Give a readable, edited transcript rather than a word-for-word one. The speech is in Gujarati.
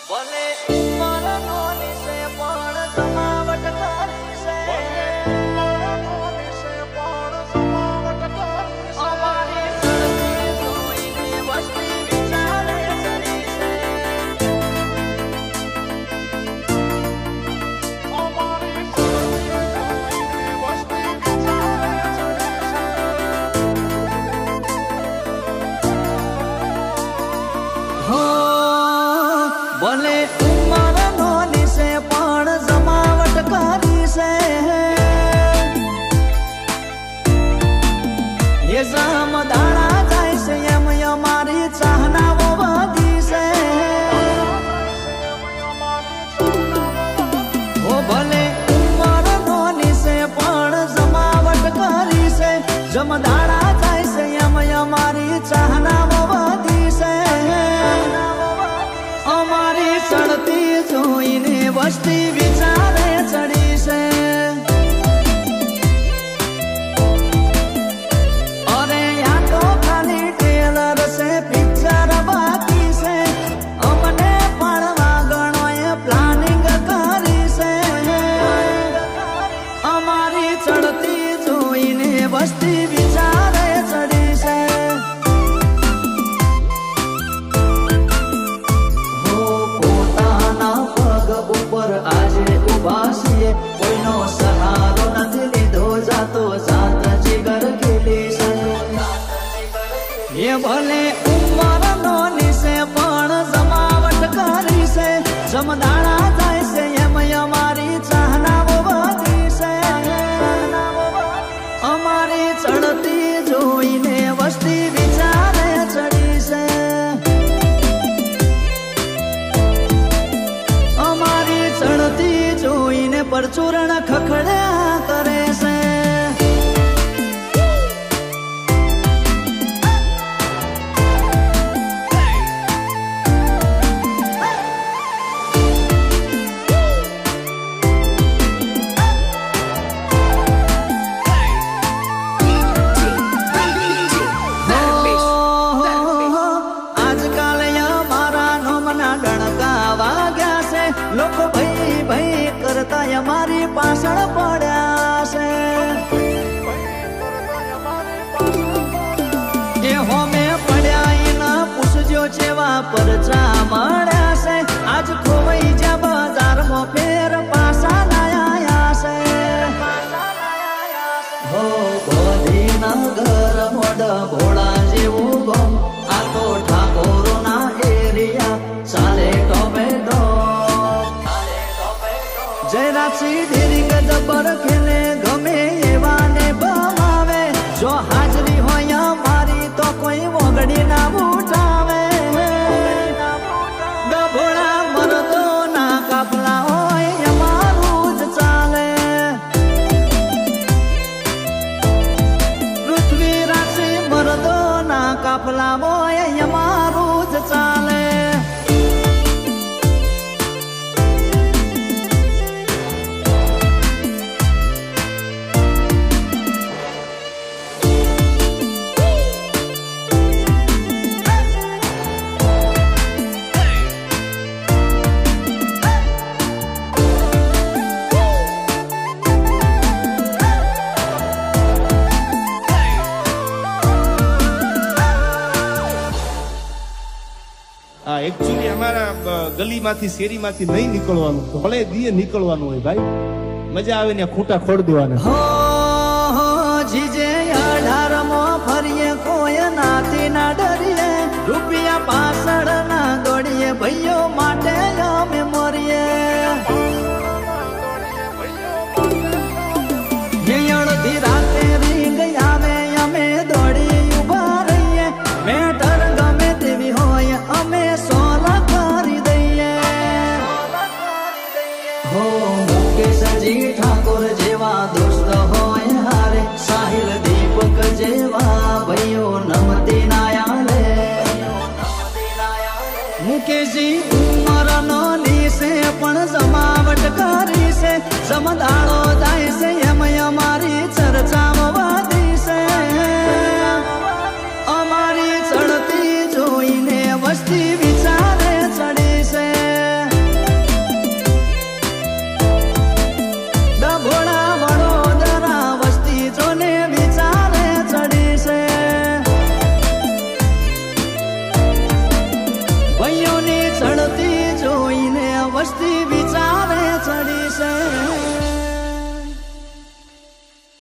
ભલે ઉંમર નોની છે પણ જમાવટ કરી છે એ જમદાણા જાય છે એમ અમારી ચાહનાઓ વધી છે ઓ ભલે ઉંમર નોની છે પણ જમાવટ કરી છે જમદાણા જાય છે એમ અમારી ચાહનાઓ વધી છે અમારી ચડતી જોઈને વસ્તી વિચારે ચડી છે અરે આ તો ખાલી ટેલર છે પિક્ચર બાકી છે અમને પાડવા ગણોએ પ્લાનિંગ કરી છે અમારી ચડતી જોઈને વસ્તી વિચારે ચડી છે કોઈનો સહારો નથી લીધો જાતો જાત જીગર ખેલી છે એ ભલે ઉંમર નોની છે પણ જમાવટ કરી છે જમદાણા જાય છે એમ અમારી ચાહનાઓ વધી છે અમારી ચડતી જોઈને વસ્તી વિચારે ચડી છે અમારી ચડતી જોઈને પરચુરણ ખખડ્યા કરે છે આજકાલ અમારા નોમના ગણકા વાગ્યા છે લોકો ભાઈ ભાઈ કરતા અમારી પાછળ પડ્યા છે એ હોમે પડ્યા એના પૂછજો જેવા પરચા મળ્યા છે આજ ખોવાઈ જા બજારમાં ફેર પાછા લાયા છે હો બધી નગર મોડ ભોળા જેવું ગમ આ તો ઠાકોરોના એરિયા ચાલે ટોમેટો જયરાજસિંહ ધીરીક જબર ખેલે ગમે એવાને બમાવે જો હાજરી હોય મારી તો કોઈ વગડી ના ઉઠાવે ગભોળા મરદો ના કાફલા હોય અમારું જ ચાલે પૃથ્વીરાજસિંહ મરદો ના કાફલા હોય અમારું જ ચાલે એકચ્યુઅલી અમારા ગલીમાંથી શેરીમાંથી નહીં નીકળવાનું તો ભલે દીએ નીકળવાનું હોય ભાઈ મજા આવે ને ખૂંટા ખોડ દેવાના હો જીજે 18 ફરીએ કોઈ નાતી ના ડરીએ રૂપિયા પાછળ ના દોડીએ ભાઈઓ માટે અમે મરીએ અડધી રાતે રીંગ આવે અમે દોડી ઉભા રહીએ મેટર ગમે તેવી હોય અમે સોલા કરી દઈએ હો મુકેશજી ઠાકોર જેવા દોસ્ત હોય હારે સાહિલ દીપક જેવા ભાઈઓ નમતી નાયાલે મુકેશજી ઉંમર નોની છે પણ જમાવટ કરી છે જમદાળો જાય છે એમ અમારી ચર્ચાઓ વધી છે